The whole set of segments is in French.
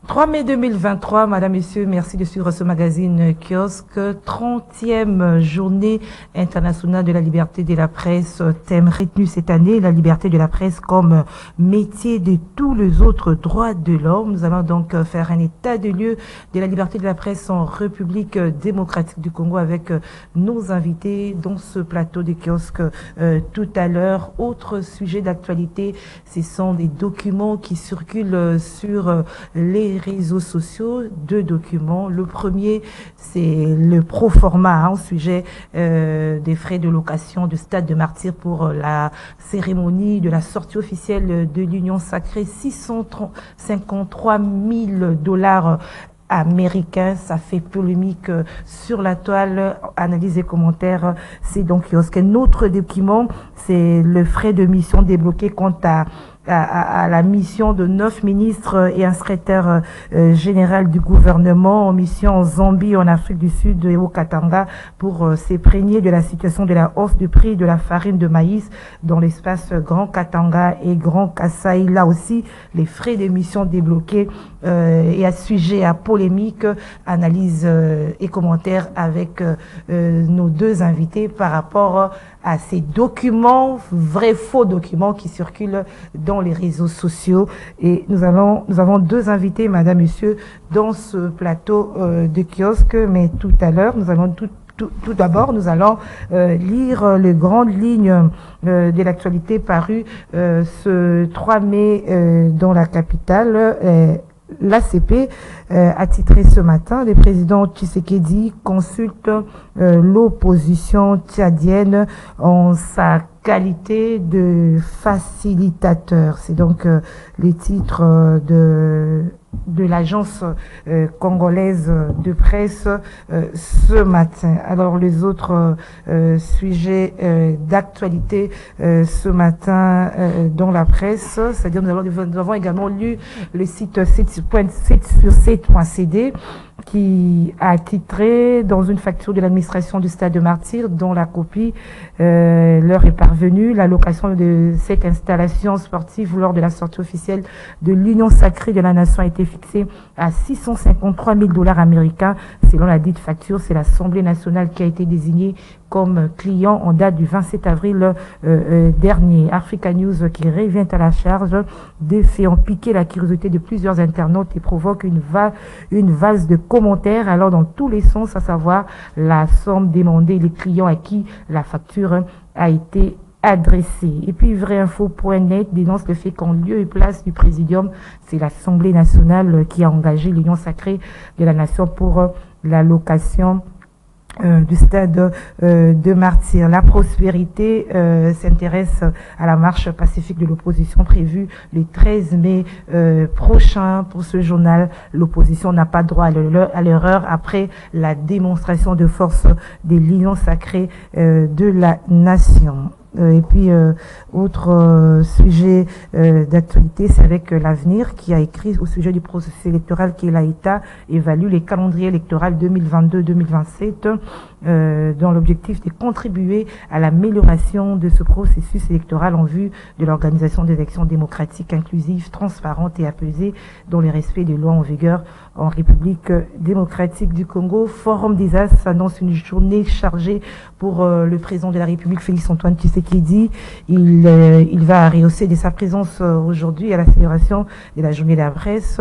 3 mai 2023, Madame, Messieurs, merci de suivre ce magazine Kiosque. 30e journée internationale de la liberté de la presse. Thème retenu cette année, la liberté de la presse comme métier de tous les autres droits de l'homme. Nous allons donc faire un état de lieu de la liberté de la presse en République démocratique du Congo avec nos invités dans ce plateau de Kiosque tout à l'heure. Autre sujet d'actualité, ce sont des documents qui circulent sur les réseaux sociaux, deux documents. Le premier, c'est le proforma au sujet des frais de location du stade de Martyrs pour la cérémonie de la sortie officielle de l'Union sacrée, 653 000 $ américains. Ça fait polémique sur la toile. Analyse et commentaires, c'est donc Kiosque. Un autre document, c'est le frais de mission débloqué quant à la mission de 9 ministres et un secrétaire général du gouvernement en mission en Zambie, en Afrique du Sud et au Katanga pour s'imprégner de la situation de la hausse du prix de la farine de maïs dans l'espace Grand Katanga et Grand Kasaï. Là aussi, les frais de mission débloqués et à sujet à polémique, analyse et commentaires avec nos deux invités par rapport à ces documents, vrais faux documents qui circulent dans les réseaux sociaux. Et nous avons deux invités, Madame, Monsieur, dans ce plateau de Kiosque. Mais tout à l'heure, nous allons tout d'abord, nous allons lire les grandes lignes de l'actualité parues ce 3 mai dans la capitale. L'ACP a titré ce matin, le président Tshisekedi consulte l'opposition tchadienne en sa qualité de facilitateur. C'est donc les titres de l'agence congolaise de presse ce matin. Alors les autres sujets d'actualité ce matin dans la presse, c'est-à-dire nous avons également lu le site 7sur7.cd qui a titré dans une facture de l'administration du stade de Martyrs, dont la copie leur est parvenue. La location de cette installation sportive lors de la sortie officielle de l'Union sacrée de la nation a été fixée à 653 000 $ américains. Selon la dite facture, c'est l'Assemblée nationale qui a été désignée comme client en date du 27 avril dernier. Africa News qui revient à la charge des faits ont piqué la curiosité de plusieurs internautes et provoque une valse de commentaires allant dans tous les sens, à savoir la somme demandée, les clients à qui la facture a été adressée. Et puis vrainfo.net dénonce le fait qu'en lieu et place du présidium, c'est l'Assemblée nationale qui a engagé l'Union sacrée de la nation pour la location du stade de Martyrs. La prospérité s'intéresse à la marche pacifique de l'opposition prévue le 13 mai prochain. Pour ce journal, l'opposition n'a pas droit à l'erreur après la démonstration de force de l'Union sacrée de la nation. Et puis, autre sujet d'actualité, c'est avec l'Avenir qui a écrit au sujet du processus électoral que l'État évalue les calendriers électoraux 2022-2027 dans l'objectif de contribuer à l'amélioration de ce processus électoral en vue de l'organisation d'élections démocratiques, inclusives, transparentes et apaisées dans le respect des lois en vigueur en République démocratique du Congo. Forum des As annonce une journée chargée pour le président de la République, Félix-Antoine Tshisekedi. Il va rehausser de sa présence aujourd'hui à la célébration de la journée de la presse.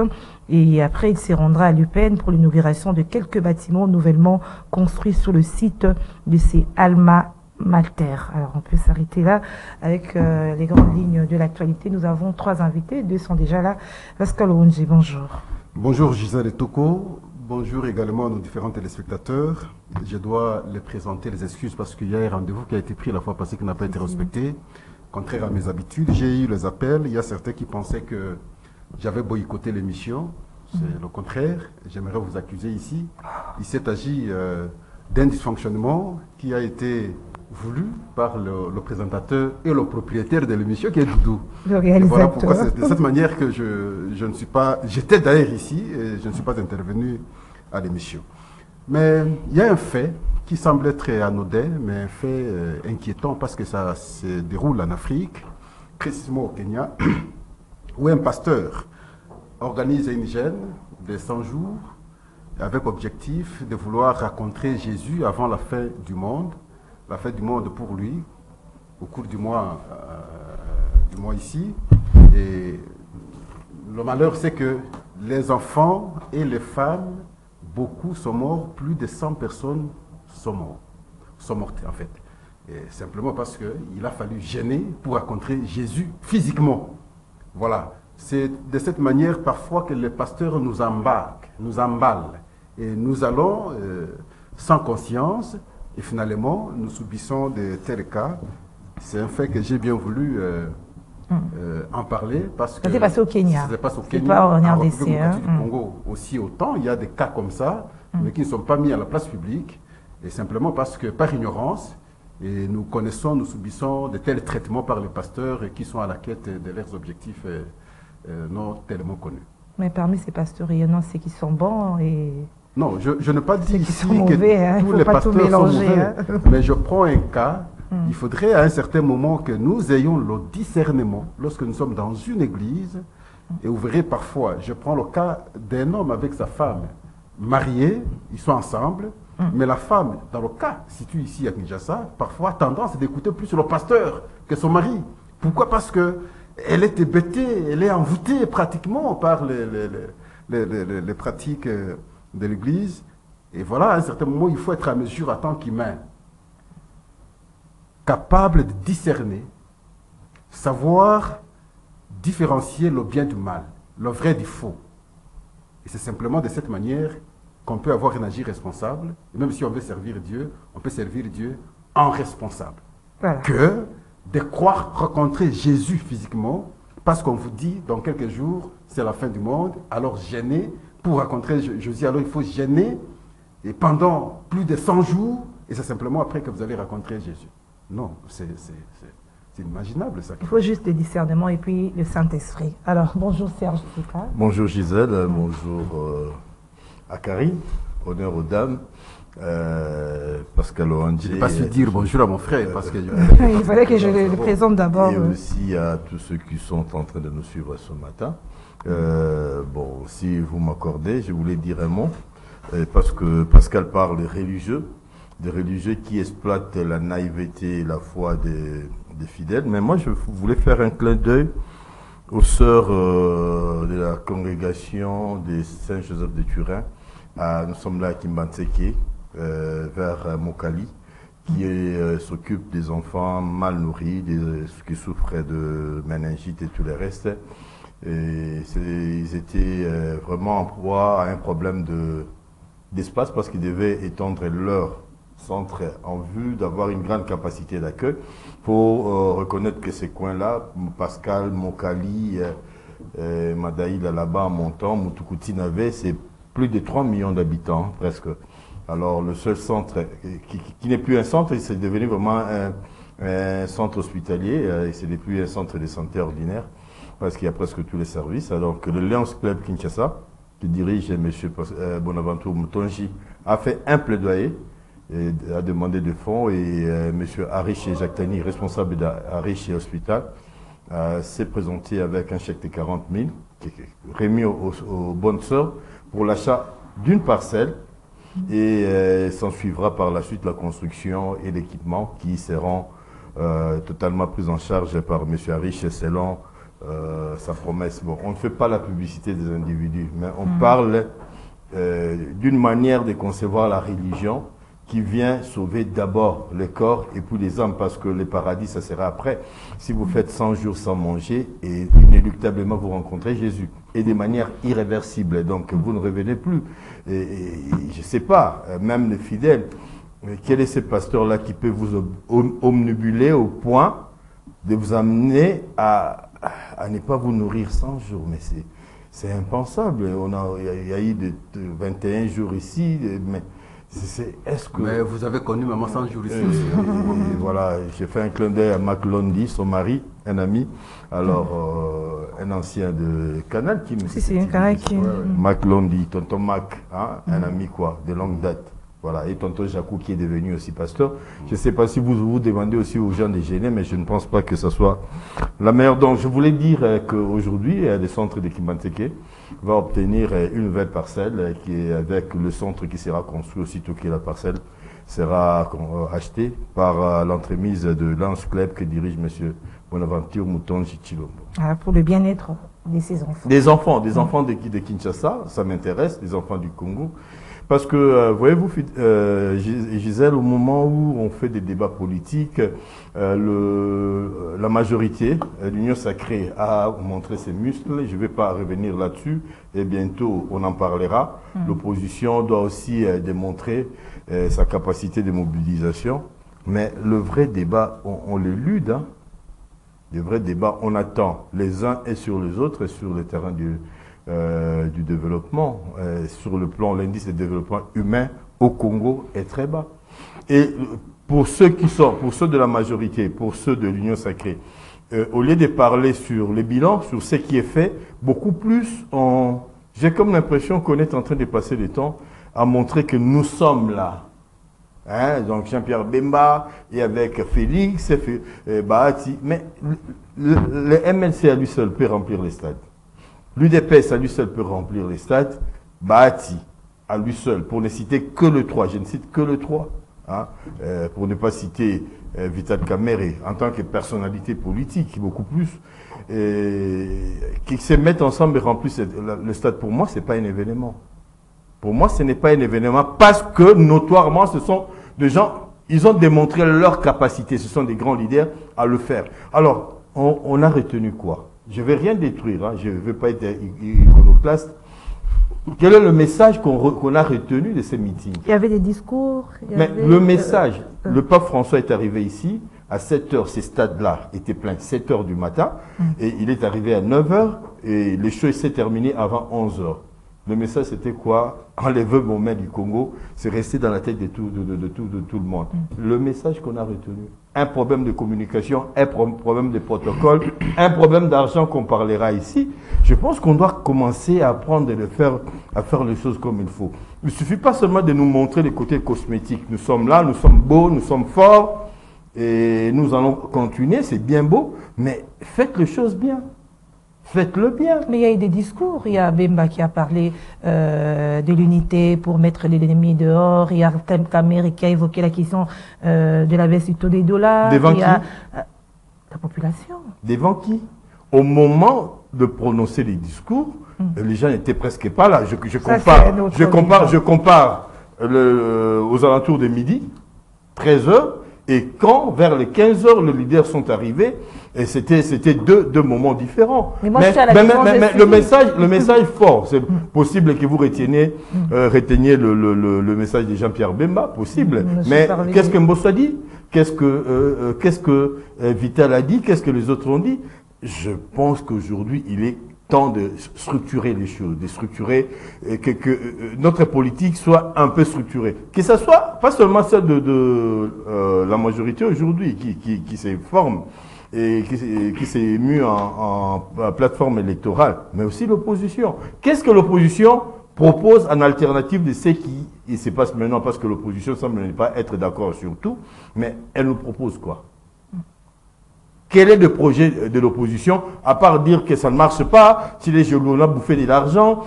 Et après, il se rendra à l'UPN pour l'inauguration de quelques bâtiments nouvellement construits sur le site de ces Alma Mater. Alors, on peut s'arrêter là avec les grandes lignes de l'actualité. Nous avons trois invités, deux sont déjà là. Pascal Ounji, bonjour. Bonjour Gisèle et Toko. Bonjour également à nos différents téléspectateurs. Je dois les présenter, les excuses parce qu'il y a un rendez-vous qui a été pris la fois passée qui n'a pas été respecté. Contraire à mes habitudes, j'ai eu les appels. Il y a certains qui pensaient que j'avais boycotté l'émission. C'est le contraire. J'aimerais vous accuser ici. Il s'est agi d'un dysfonctionnement qui a été voulu par le présentateur et le propriétaire de l'émission qui est Doudou. Et voilà pourquoi c'est de cette manière que je ne suis pas... J'étais d'ailleurs ici et je ne suis pas intervenu à l'émission. Mais il y a un fait qui semble être anodin, mais un fait inquiétant parce que ça se déroule en Afrique, précisément au Kenya, où un pasteur organise une gêne des 100 jours avec objectif de vouloir rencontrer Jésus avant la fin du monde pour lui, au cours du mois ici. Et le malheur, c'est que les enfants et les femmes, beaucoup sont morts, plus de 100 personnes sont mortes en fait. Et simplement parce qu'il a fallu gêner pour rencontrer Jésus physiquement. Voilà. C'est de cette manière parfois que les pasteurs nous emballent. Et nous allons sans conscience et finalement nous subissons de tels cas. C'est un fait que j'ai bien voulu en parler parce que... Ça s'est passé au Kenya. Ça s'est passé au C'est Kenya. pas en En RDC. République démocratique du Congo aussi autant. Il y a des cas comme ça, mais qui ne sont pas mis à la place publique. Et simplement parce que par ignorance, et nous subissons de tels traitements par les pasteurs qui sont à la quête de leurs objectifs non tellement connus. Mais parmi ces pasteurs, il y en a ceux qui sont bons et... Non, je n'ai pas dit ici sont mauvais, que tous les pasteurs sont mauvais, mais je prends un cas. Il faudrait à un certain moment que nous ayons le discernement lorsque nous sommes dans une église. Et vous verrez parfois, je prends le cas d'un homme avec sa femme mariés, ils sont ensemble, mais la femme, dans le cas situé ici à Kinshasa, parfois a tendance à d'écouter plus le pasteur que son mari. Pourquoi? Parce que elle est hébétée, elle est envoûtée pratiquement par les pratiques de l'Église. Et voilà, à un certain moment, il faut être à mesure, en tant qu'humain, capable de discerner, savoir différencier le bien du mal, le vrai du faux. Et c'est simplement de cette manière qu'on peut avoir un agir responsable. Et même si on veut servir Dieu, on peut servir Dieu en responsable. Voilà. Que de croire rencontrer Jésus physiquement, parce qu'on vous dit, dans quelques jours, c'est la fin du monde, alors gênez pour rencontrer Jésus. Alors il faut gêner, et pendant plus de 100 jours, et c'est simplement après que vous allez rencontrer Jésus. Non, c'est inimaginable ça. Il faut juste le discernement et puis le Saint-Esprit. Alors, bonjour Serge Zika. Bonjour Gisèle, bonjour Akari, honneur aux dames. Pascal Oandji. Je n'ai pas su dire bonjour à mon frère parce que... Il fallait que je le présente d'abord. Et aussi à tous ceux qui sont en train de nous suivre ce matin. Bon, si vous m'accordez, je voulais dire un mot, parce que Pascal parle des religieux qui exploitent la naïveté et la foi des fidèles. Mais moi, je voulais faire un clin d'œil aux sœurs de la congrégation des Saint-Joseph de Turin. Nous sommes là à Kimbanseke, vers Mokali, qui s'occupe des enfants mal nourris, qui souffrent de méningite et tout le reste. Et ils étaient vraiment en proie à un problème d'espace parce qu'ils devaient étendre leur centre en vue d'avoir une grande capacité d'accueil. Il faut reconnaître que ces coins-là, Pascal, Mokali, Madaïla là-bas en montant, Mutukuti Nave, c'est plus de 3 millions d'habitants, presque. Alors, le seul centre, qui n'est plus un centre, c'est devenu vraiment un centre hospitalier, et ce n'est plus un centre de santé ordinaire, parce qu'il y a presque tous les services. Alors que le Lions Club Kinshasa, que dirige M. Bonaventure Moutonji, a fait un plaidoyer, et a demandé des fonds, et M. Arish Jactani, responsable d'Arish Hospital, s'est présenté avec un chèque de 40 000, qui est remis aux bonnes sœurs, pour l'achat d'une parcelle, et s'en suivra par la suite la construction et l'équipement qui seront totalement pris en charge par M. Arish selon sa promesse. Bon, on ne fait pas la publicité des individus, mais on parle d'une manière de concevoir la religion qui vient sauver d'abord le corps et puis les âmes, parce que le paradis, ça sera après. Si vous faites 100 jours sans manger, et inéluctablement vous rencontrez Jésus, et de manière irréversible, donc vous ne revenez plus. Et je ne sais pas, même les fidèles, quel est ce pasteur-là qui peut vous omnibuler au point de vous amener à ne pas vous nourrir 100 jours? Mais c'est impensable. Il y a eu 21 jours ici, mais... Est-ce que... Mais vous avez connu maman 100 jours ici aussi. Voilà, j'ai fait un clin d'œil à Mac Londi, son mari, un ami, alors un ancien de Canal qui me... Si, c'est un Canal qui... Mac Londi, tonton Mac, hein, un ami quoi, de longue date. Voilà, et tonton Jacou qui est devenu aussi pasteur. Je ne sais pas si vous demandez aussi aux gens de gêner, mais je ne pense pas que ce soit la meilleure. Donc, je voulais dire qu'aujourd'hui, le centre de Kimanteke va obtenir une nouvelle parcelle qui est avec le centre qui sera construit aussitôt que la parcelle sera achetée par l'entremise de Lance Club que dirige M. Bonaventure Moutonji Chilombo. Pour le bien-être de ces enfants. Des enfants de Kinshasa, ça m'intéresse, des enfants du Congo. Parce que, voyez-vous, Gisèle, au moment où on fait des débats politiques, la majorité, l'Union sacrée, a montré ses muscles. Je ne vais pas revenir là-dessus, et bientôt on en parlera. L'opposition doit aussi démontrer sa capacité de mobilisation. Mais le vrai débat, on l'élude. Hein. Le vrai débat, on attend les uns et sur les autres, et sur le terrain du développement. Sur le plan, l'indice de développement humain au Congo est très bas. Et pour ceux de la majorité, pour ceux de l'Union sacrée, au lieu de parler sur les bilans, sur ce qui est fait, beaucoup plus, j'ai comme l'impression qu'on est en train de passer le temps à montrer que nous sommes là. Hein, donc Jean-Pierre Bemba et avec Félix, Bahati. Mais le MLC à lui seul peut remplir les stades. L'UDPS à lui seul peut remplir les stades. Bahati à lui seul, pour ne citer que le 3, je ne cite que le 3, hein, pour ne pas citer Vital Kamerhe en tant que personnalité politique, beaucoup plus, qui se mettent ensemble et remplissent le stade. Pour moi, ce n'est pas un événement. Pour moi, ce n'est pas un événement parce que, notoirement, ce sont des gens, ils ont démontré leur capacité, ce sont des grands leaders à le faire. Alors, on a retenu quoi? Je ne vais rien détruire, hein, je ne veux pas être iconoclaste. Quel est le message qu'on a retenu de ces meetings? Il y avait des discours. Le message, le pape François est arrivé ici, à 7 h, ces stades-là étaient pleins, 7 h du matin, et il est arrivé à 9 h, et les choses s'est terminé avant 11 h. Le message, c'était quoi? Enlevez mon main du Congo, c'est resté dans la tête de tout le monde. Le message qu'on a retenu, un problème de communication, un problème de protocole, un problème d'argent qu'on parlera ici. Je pense qu'on doit commencer à apprendre à faire les choses comme il faut. Il ne suffit pas seulement de nous montrer les côtés cosmétiques. Nous sommes là, nous sommes beaux, nous sommes forts, et nous allons continuer, c'est bien beau, mais faites les choses bien. Faites-le bien. Mais il y a eu des discours. Il y a Bemba qui a parlé de l'unité pour mettre l'ennemi dehors. Il y a Tem Kamerhe qui a évoqué la question de la baisse du taux des dollars. Devant qui? La population. Devant qui? Au moment de prononcer les discours, les gens n'étaient presque pas là. Je compare aux alentours de midi, 13 h, et quand, vers les 15 h, les leaders sont arrivés, et c'était deux moments différents. Mais le message fort, c'est possible que vous reteniez le message de Jean-Pierre Bemba, possible. Mais qu'est-ce que Mbosso a dit? Qu'est-ce que Vital a dit? Qu'est-ce que les autres ont dit? Je pense qu'aujourd'hui, il est temps de structurer les choses, de structurer, que notre politique soit un peu structurée. Que ce soit pas seulement celle de la majorité aujourd'hui qui se forme et qui s'est émue en plateforme électorale, mais aussi l'opposition. Qu'est-ce que l'opposition propose en alternative de ce qui se passe maintenant, parce que l'opposition semble ne pas être d'accord sur tout, mais elle nous propose quoi? Quel est le projet de l'opposition, à part dire que ça ne marche pas, si les jeunes ont bouffé de l'argent,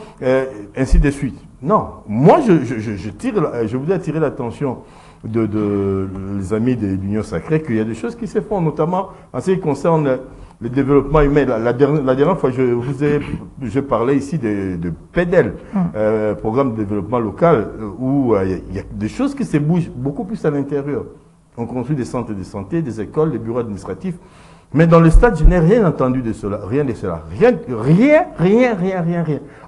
ainsi de suite? Non. Moi, je voudrais attirer l'attention les amis de l'Union sacrée qu'il y a des choses qui se font, notamment en ce qui concerne le développement humain. La dernière fois, je parlais ici de PEDEL, Programme de développement local, où il y a des choses qui se bougent beaucoup plus à l'intérieur. On construit des centres de santé, des écoles, des bureaux administratifs. Mais dans le stade, je n'ai rien entendu de cela, rien de cela. Rien.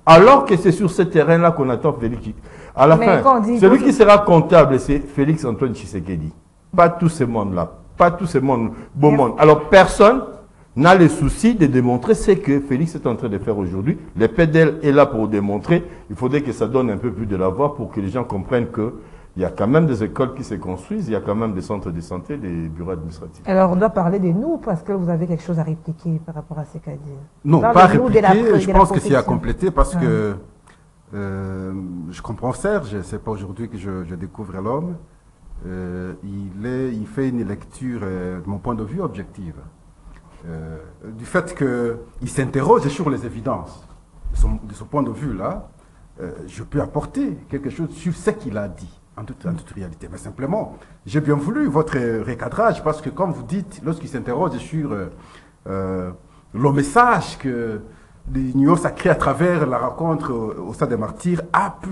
Alors que c'est sur ce terrain-là qu'on attend Félix. À la fin, celui qui sera comptable, c'est Félix Antoine Tshisekedi. Pas tous ces mondes-là. Pas tous ces mondes, beaux mondes. Alors personne n'a le souci de démontrer ce que Félix est en train de faire aujourd'hui. Le PDL est là pour démontrer. Il faudrait que ça donne un peu plus de la voix pour que les gens comprennent que il y a quand même des écoles qui se construisent, il y a quand même des centres de santé, des bureaux administratifs. Alors, on doit parler de nous, parce que vous avez quelque chose à répliquer par rapport à ce qu'a dit. Non, pas répliquer, je pense que c'est à compléter, parce que Je comprends Serge, c'est pas aujourd'hui que je découvre l'homme. Il fait une lecture, de mon point de vue, objective. Du fait qu'il s'interroge sur les évidences. De ce point de vue-là, je peux apporter quelque chose sur ce qu'il a dit, en toute réalité. Mais simplement, j'ai bien voulu votre recadrage, parce que comme vous dites, lorsqu'il s'interroge sur le message que l'Union sacrée, à travers la rencontre au Stade des Martyrs, a pu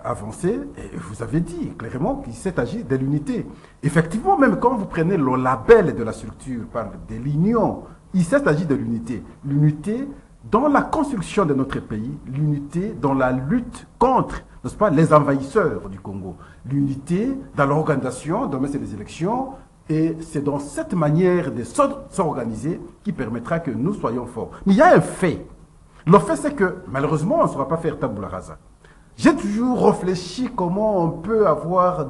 avancer, et vous avez dit clairement qu'il s'est agi de l'unité. Effectivement, même quand vous prenez le label de la structure, parle de l'Union, il s'est agi de l'unité. L'unité dans la construction de notre pays, l'unité dans la lutte contre, n'est-ce pas, les envahisseurs du Congo, l'unité dans l'organisation, demain c'est les élections, et c'est dans cette manière de s'organiser qui permettra que nous soyons forts. Mais il y a un fait. Le fait, c'est que, malheureusement, on ne saura pas faire tabula rasa. J'ai toujours réfléchi comment on peut avoir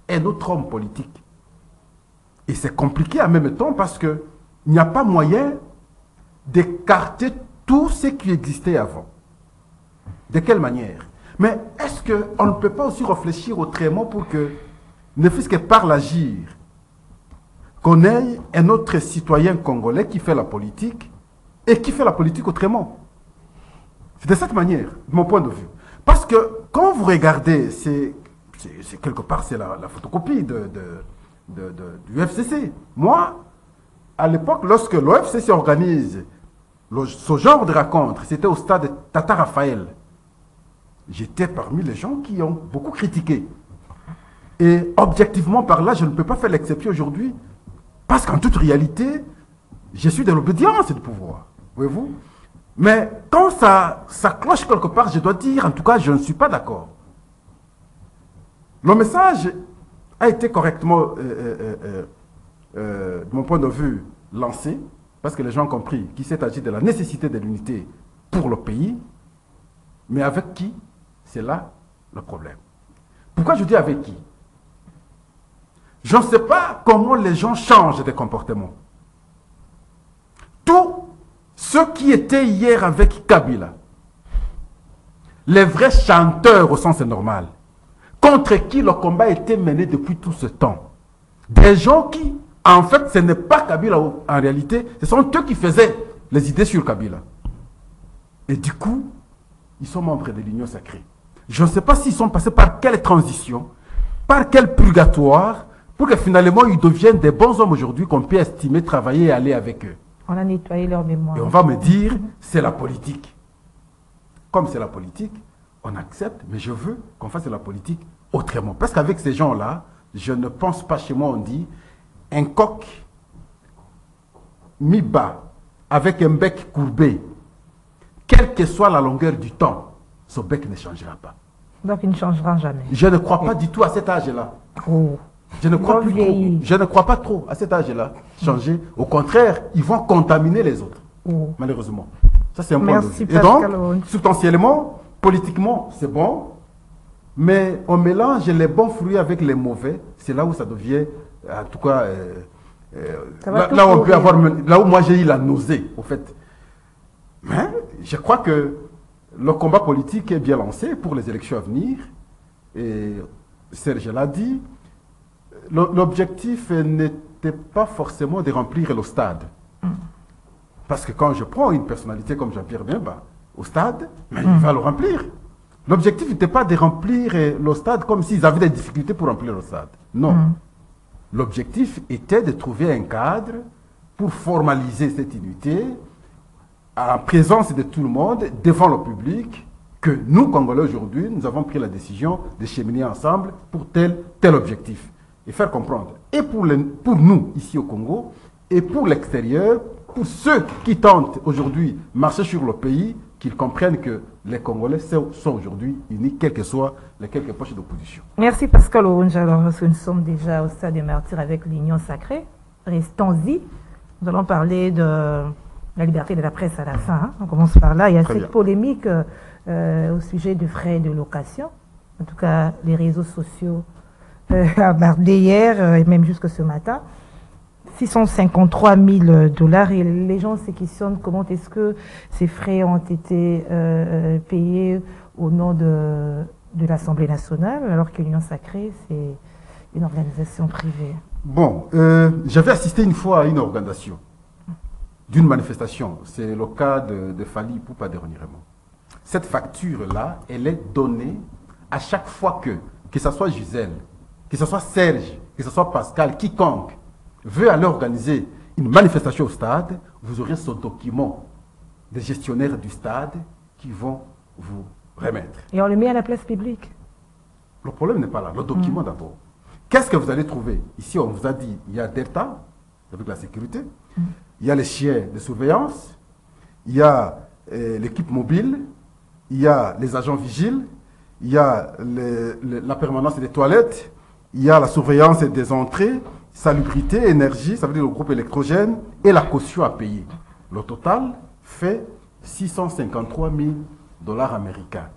un autre homme politique. Et c'est compliqué en même temps parce qu'il n'y a pas moyen d'écarter tout ce qui existait avant. De quelle manière? Mais est-ce qu'on ne peut pas aussi réfléchir autrement pour que, ne fût-ce que par l'agir, qu'on ait un autre citoyen congolais qui fait la politique et qui fait la politique autrement? C'est de cette manière, de mon point de vue. Parce que quand vous regardez, c'est quelque part c'est la photocopie du FCC. Moi, à l'époque, lorsque l'OFCC organise ce genre de rencontre, c'était au stade Tata Raphaël. J'étais parmi les gens qui ont beaucoup critiqué. Et objectivement par là, je ne peux pas faire l'exception aujourd'hui. Parce qu'en toute réalité, je suis de l'obédience du pouvoir. Voyez-vous? Mais quand ça cloche quelque part, je dois dire, en tout cas, je ne suis pas d'accord. Le message a été correctement, de mon point de vue, lancé, parce que les gens ont compris qu'il s'est agi de la nécessité de l'unité pour le pays, mais avec qui? C'est là le problème. Pourquoi je dis avec qui? Je ne sais pas comment les gens changent de comportement. Tout ceux qui étaient hier avec Kabila, les vrais chanteurs au sens normal, contre qui le combat était mené depuis tout ce temps. Des gens qui, en fait, ce n'est pas Kabila en réalité, ce sont eux qui faisaient les idées sur Kabila. Et du coup, ils sont membres de l'Union sacrée. Je ne sais pas s'ils sont passés par quelle transition, par quel purgatoire, pour que finalement ils deviennent des bons hommes aujourd'hui qu'on peut estimer, travailler et aller avec eux. On a nettoyé leur mémoire. Et on va me dire, c'est la politique. Comme c'est la politique, on accepte, mais je veux qu'on fasse la politique autrement. Parce qu'avec ces gens-là, je ne pense pas, chez moi on dit, un coq mis bas, avec un bec courbé, quelle que soit la longueur du temps, ce bec ne changera pas. Donc il ne changera jamais. Je ne crois pas du tout à cet âge-là. Oh. Je ne crois plus trop. Je ne crois pas trop à cet âge-là changer. Au contraire, ils vont contaminer les autres. Oh. Malheureusement. Ça, c'est un point de vue. Et Pascal. donc, substantiellement, politiquement, c'est bon. Mais on mélange les bons fruits avec les mauvais. C'est là où ça devient, en tout cas, là, on peut avoir, là où moi j'ai eu la nausée, au fait. Mais je crois que le combat politique est bien lancé pour les élections à venir. Et Serge l'a dit. L'objectif n'était pas forcément de remplir le stade. Parce que quand je prends une personnalité comme Jean-Pierre Bemba au stade, il va le remplir. L'objectif n'était pas de remplir le stade comme s'ils avaient des difficultés pour remplir le stade. Non. L'objectif était de trouver un cadre pour formaliser cette unité en présence de tout le monde, devant le public, que nous, Congolais, aujourd'hui, nous avons pris la décision de cheminer ensemble pour tel objectif. Et faire comprendre, et pour nous, ici au Congo, et pour l'extérieur, pour ceux qui tentent aujourd'hui de marcher sur le pays, qu'ils comprennent que les Congolais sont aujourd'hui unis, quelles que soient les quelques poches d'opposition. Merci Pascal Ounja. Alors, nous sommes déjà au stade des martyrs avec l'Union sacrée. Restons-y. Nous allons parler de la liberté de la presse à la fin. Hein. On commence par là. Il y a cette polémique au sujet de frais de location. En tout cas, les réseaux sociaux abordé hier et même jusque ce matin. 653 000 dollars. Et les gens se questionnent comment est-ce que ces frais ont été payés au nom de l'Assemblée nationale, alors que l'Union sacrée, c'est une organisation privée. Bon, j'avais assisté une fois à une organisation d'une manifestation. C'est le cas de Fally Ipupa dernièrement. Cette facture-là, elle est donnée à chaque fois que ce soit Gisèle, que ce soit Serge, que ce soit Pascal, quiconque veut aller organiser une manifestation au stade, vous aurez ce document des gestionnaires du stade qui vont vous remettre. Et on le met à la place publique. Le problème n'est pas là, le document d'abord. Qu'est-ce que vous allez trouver? Ici, on vous a dit, il y a Delta, avec la sécurité, il y a les chiens de surveillance, il y a l'équipe mobile, il y a les agents vigiles, il y a la permanence des toilettes, il y a la surveillance des entrées, salubrité, énergie, ça veut dire le groupe électrogène, et la caution à payer. Le total fait 653 000 dollars américains.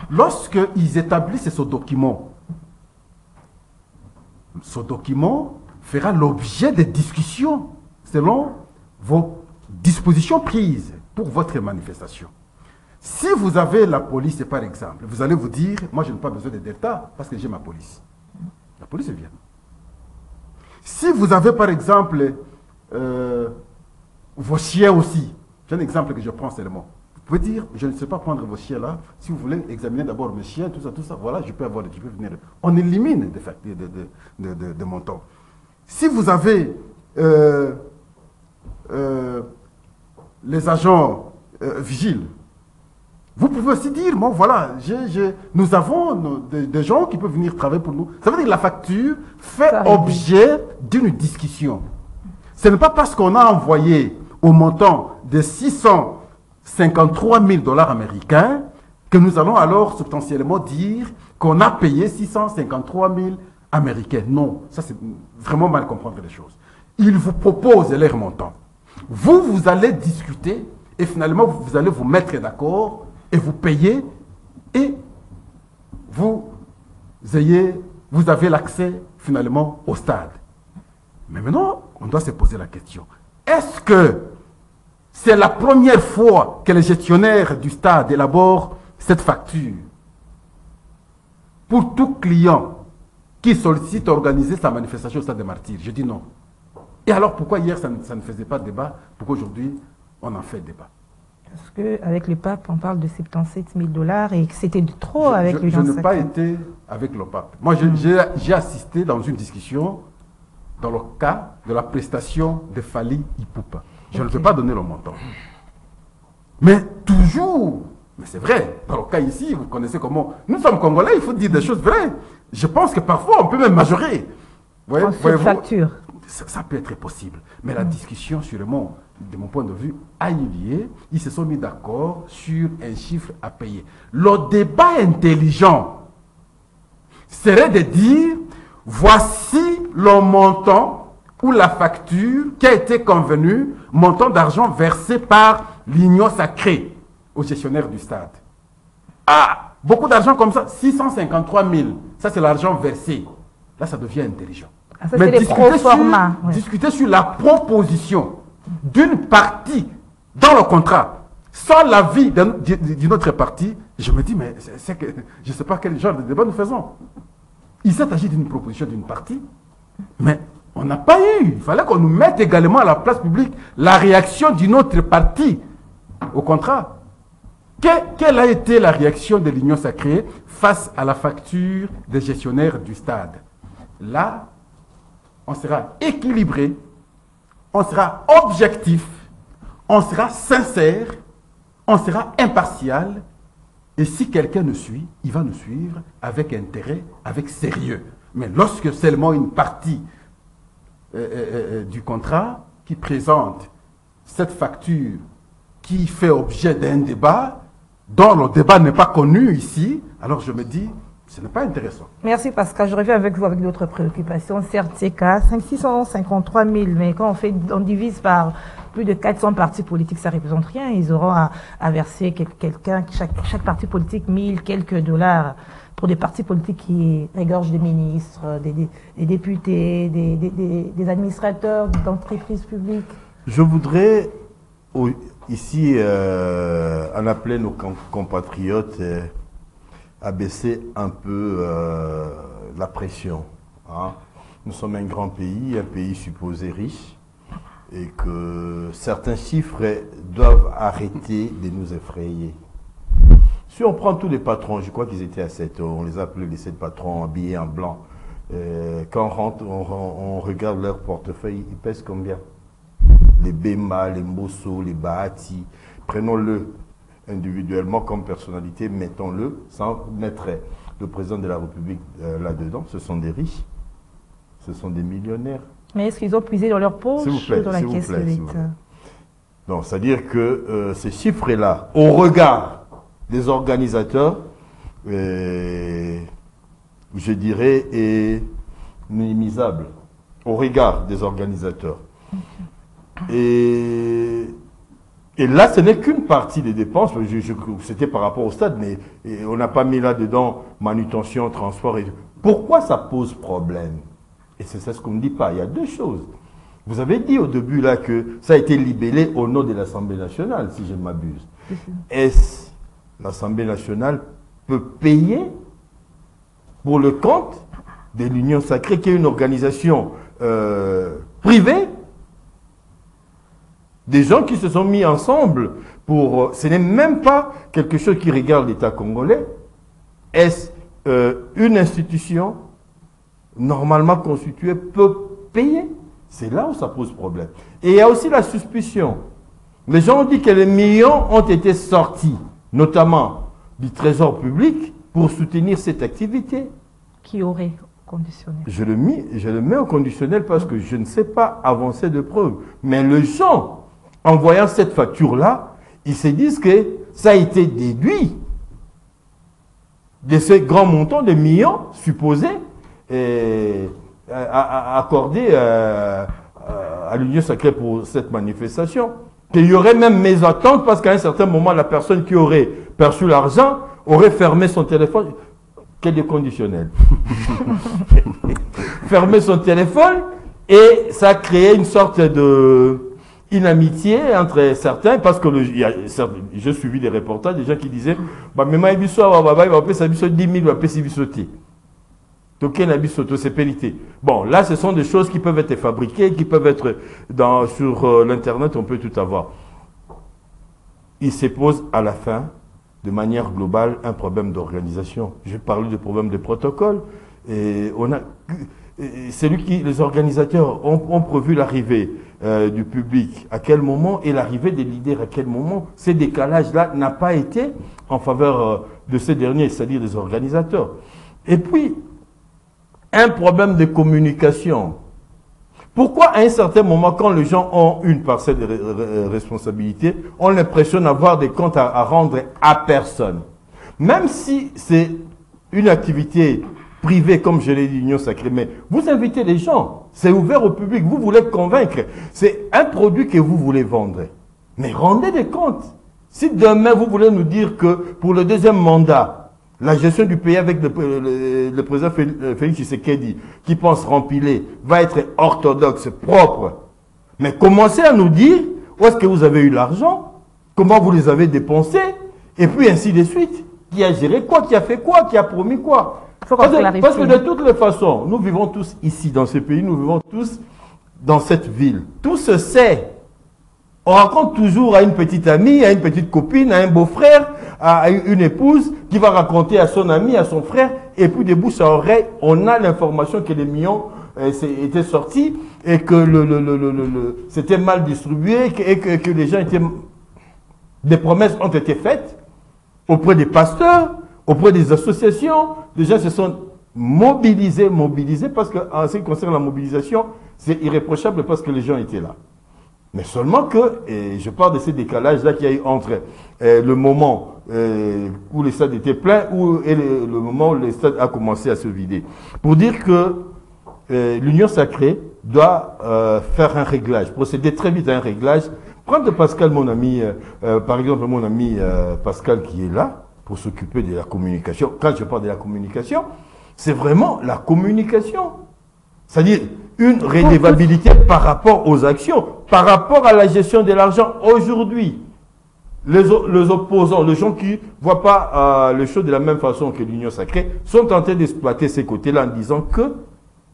Lorsqu'ils établissent ce document fera l'objet de discussions selon vos dispositions prises pour votre manifestation. Si vous avez la police, par exemple, vous allez vous dire, moi je n'ai pas besoin de Delta parce que j'ai ma police. La police vient. Si vous avez par exemple vos chiens aussi, j'ai un exemple que je prends seulement. Vous pouvez dire, je ne sais pas prendre vos chiens là, si vous voulez examiner d'abord mes chiens, tout ça, voilà, je peux venir. On élimine des montants. Si vous avez les agents vigiles, vous pouvez aussi dire, bon voilà, nous avons des gens qui peuvent venir travailler pour nous. Ça veut dire que la facture fait objet d'une discussion. Ce n'est pas parce qu'on a envoyé au montant de 653 000 dollars américains que nous allons alors substantiellement dire qu'on a payé 653 000 américains. Non, ça c'est vraiment mal comprendre les choses. Ils vous proposent leur montant. Vous allez discuter et finalement vous allez vous mettre d'accord et vous payez et vous avez l'accès finalement au stade. Mais maintenant, on doit se poser la question. Est-ce que c'est la première fois que les gestionnaires du stade élaborent cette facture pour tout client qui sollicite organiser sa manifestation au stade des Martyrs? Je dis non. Et alors pourquoi hier ça ne faisait pas de débat? Pourquoi aujourd'hui on en fait débat? Parce qu'avec le pape, on parle de 77 000 dollars et que c'était trop avec les gens. Je n'ai pas été avec le pape. Moi, j'ai assisté dans une discussion dans le cas de la prestation de Fally Ipupa. Je ne peux pas donner le montant. Mais toujours, mais c'est vrai, dans le cas ici, vous connaissez comment... Nous sommes Congolais, il faut dire des choses vraies. Je pense que parfois, on peut même majorer. Voyez-vous, facture. Ça peut être possible. Mais la discussion, sûrement, de mon point de vue, a eu lieu. Ils se sont mis d'accord sur un chiffre à payer. Le débat intelligent serait de dire, voici le montant ou la facture qui a été convenue, montant d'argent versé par l'Union sacrée aux gestionnaires du stade. Ah, beaucoup d'argent comme ça, 653 000. Ça, c'est l'argent versé. Là, ça devient intelligent. Ah, ça, mais discuter sur la proposition d'une partie dans le contrat, sans l'avis d'une autre partie, je me dis, mais je ne sais pas quel genre de débat nous faisons. Il s'est agi d'une proposition d'une partie, mais on n'a pas eu. Il fallait qu'on nous mette également à la place publique la réaction d'une autre partie au contrat. Quelle a été la réaction de l'Union sacrée face à la facture des gestionnaires du stade? Là, on sera équilibré, on sera objectif, on sera sincère, on sera impartial. Et si quelqu'un nous suit, il va nous suivre avec intérêt, avec sérieux. Mais lorsque seulement une partie du contrat qui présente cette facture qui fait objet d'un débat, dont le débat n'est pas connu ici, alors je me dis, Ce n'est pas intéressant. Merci Pascal. Je reviens avec vous avec d'autres préoccupations. Certes, c'est cas 653 000, mais quand on divise par plus de 400 partis politiques, ça ne représente rien. Ils auront à verser chaque parti politique 1000 quelques dollars pour des partis politiques qui regorgent des ministres, des députés, des administrateurs d'entreprises publiques. Je voudrais ici en appeler nos compatriotes à baisser un peu la pression. Hein. Nous sommes un grand pays, un pays supposé riche, et que certains chiffres doivent arrêter de nous effrayer. Si on prend tous les patrons, je crois qu'ils étaient à 7, on les appelait les 7 patrons habillés en blanc. Quand on regarde leur portefeuille, ils pèsent combien? Les Bemba, les Mbosso, les Bahati, prenons-le individuellement comme personnalité, mettons-le sans mettre le président de la République là-dedans. Ce sont des riches, ce sont des millionnaires. Mais est-ce qu'ils ont puisé dans leur poche ou dans la caisse de l'État? Non, c'est-à-dire que ces chiffres-là, au regard des organisateurs, je dirais, est minimisable. Au regard des organisateurs. Et là, ce n'est qu'une partie des dépenses. C'était par rapport au stade, mais on n'a pas mis là-dedans manutention, transport. Pourquoi ça pose problème? Et c'est ça ce qu'on ne dit pas. Il y a deux choses. Vous avez dit au début là que ça a été libellé au nom de l'Assemblée nationale, si je ne m'abuse. Est-ce l'Assemblée nationale peut payer pour le compte de l'Union sacrée, qui est une organisation privée, des gens qui se sont mis ensemble pour... ce n'est même pas quelque chose qui regarde l'État congolais. Est-ce une institution normalement constituée peut payer? C'est là où ça pose problème. Et il y a aussi la suspicion. Les gens ont dit que les millions ont été sortis, notamment du Trésor public, pour soutenir cette activité. Qui aurait conditionnel? Je le mets au conditionnel parce que je ne sais pas avancer de preuves. Mais les gens, en voyant cette facture-là, ils se disent que ça a été déduit de ces grands montants de millions supposés accordés à l'Union sacrée pour cette manifestation. Il y aurait même mésattente parce qu'à un certain moment, la personne qui aurait perçu l'argent aurait fermé son téléphone. Quel est conditionnel? Fermé son téléphone et ça a créé une sorte de inamitié entre certains parce que j'ai suivi des reportages, des gens qui disaient bah mais il va payer ça 10 000, il va payer sauter. Bon, là, ce sont des choses qui peuvent être fabriquées, qui peuvent être sur l'Internet, on peut tout avoir. Il se pose à la fin, de manière globale, un problème d'organisation. J'ai parlé de problème de protocole. Et les organisateurs ont prévu l'arrivée du public à quel moment et l'arrivée des leaders à quel moment. Ces décalages-là n'a pas été en faveur de ces derniers, c'est-à-dire des organisateurs. Et puis, un problème de communication. Pourquoi à un certain moment, quand les gens ont une parcelle de responsabilité, on l'impression d'avoir des comptes à rendre à personne? Même si c'est une activité privée, comme je l'ai dit, l'Union sacrée, mais vous invitez les gens, c'est ouvert au public, vous voulez convaincre, c'est un produit que vous voulez vendre. Mais rendez des comptes. Si demain vous voulez nous dire que pour le deuxième mandat, la gestion du pays avec le président Félix Tshisekedi, qui pense rempiler, va être orthodoxe, propre. Mais commencez à nous dire où est-ce que vous avez eu l'argent, comment vous les avez dépensés, et puis ainsi de suite. Qui a géré quoi, qui a fait quoi, qui a promis quoi. Parce que de toutes les façons, nous vivons tous ici, dans ce pays, nous vivons tous dans cette ville. Tout se sait. On raconte toujours à une petite amie, à une petite copine, à un beau-frère, à une épouse, qui va raconter à son ami, à son frère, et puis de bouche à oreille, on a l'information que les millions étaient sortis, et que c'était mal distribué, et que les gens étaient... Des promesses ont été faites auprès des pasteurs, auprès des associations. Les gens se sont mobilisés, parce qu'en ce qui concerne la mobilisation, c'est irréprochable parce que les gens étaient là. Mais seulement que, et je parle de ces décalages-là qu'il y a eu entre le moment où les stades étaient pleins et le moment où les stades a commencé à se vider. Pour dire que l'Union Sacrée doit faire un réglage, procéder très vite à un réglage. Prendre Pascal, mon ami, par exemple mon ami Pascal qui est là pour s'occuper de la communication. Quand je parle de la communication, c'est vraiment la communication. C'est-à-dire une redevabilité par rapport aux actions, par rapport à la gestion de l'argent aujourd'hui. Les opposants, les gens qui ne voient pas les choses de la même façon que l'Union Sacrée, sont en train d'exploiter ces côtés-là en disant que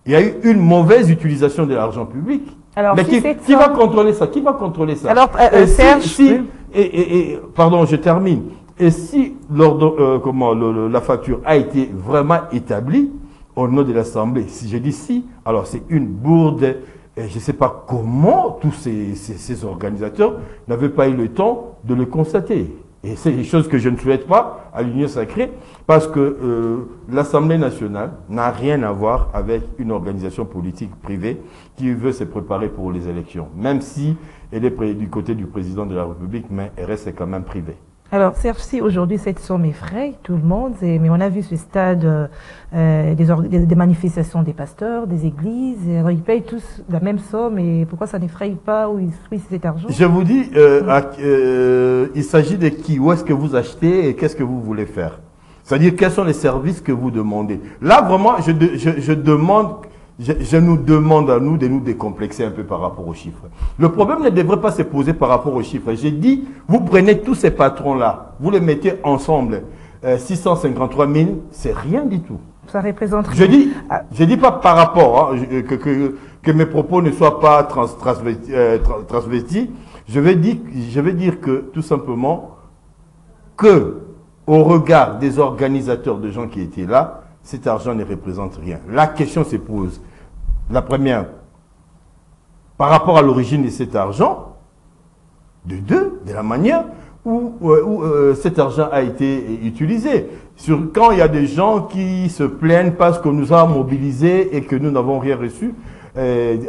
il y a eu une mauvaise utilisation de l'argent public. Alors, mais qui va contrôler ça? Qui va contrôler ça? Alors, Serge, pardon, je termine. Et si la facture a été vraiment établie au nom de l'Assemblée, si je dis si, alors c'est une bourde. Et je ne sais pas comment tous ces organisateurs n'avaient pas eu le temps de le constater. Et c'est des choses que je ne souhaite pas à l'Union Sacrée, parce que l'Assemblée nationale n'a rien à voir avec une organisation politique privée qui veut se préparer pour les élections. Même si elle est du côté du président de la République, mais elle reste quand même privée. Alors, Serge, si aujourd'hui cette somme effraie tout le monde, mais on a vu ce stade des manifestations des pasteurs, des églises, ils payent tous la même somme, et pourquoi ça n'effraie pas où ils souhaitent cet argent? Je vous dis, il s'agit de qui? Où est-ce que vous achetez et qu'est-ce que vous voulez faire? C'est-à-dire, quels sont les services que vous demandez? Là, vraiment, je nous demande à nous de nous décomplexer un peu par rapport aux chiffres. Le problème ne devrait pas se poser par rapport aux chiffres. J'ai dit, vous prenez tous ces patrons-là, vous les mettez ensemble. 653 000, c'est rien du tout. Ça représente rien. Je dis pas par rapport, hein, que mes propos ne soient pas transvestis. Je vais dire que, tout simplement, que, au regard des organisateurs de gens qui étaient là, cet argent ne représente rien. La question se pose. La première, par rapport à l'origine de cet argent, de la manière où cet argent a été utilisé. Quand il y a des gens qui se plaignent parce qu'on nous a mobilisés et que nous n'avons rien reçu,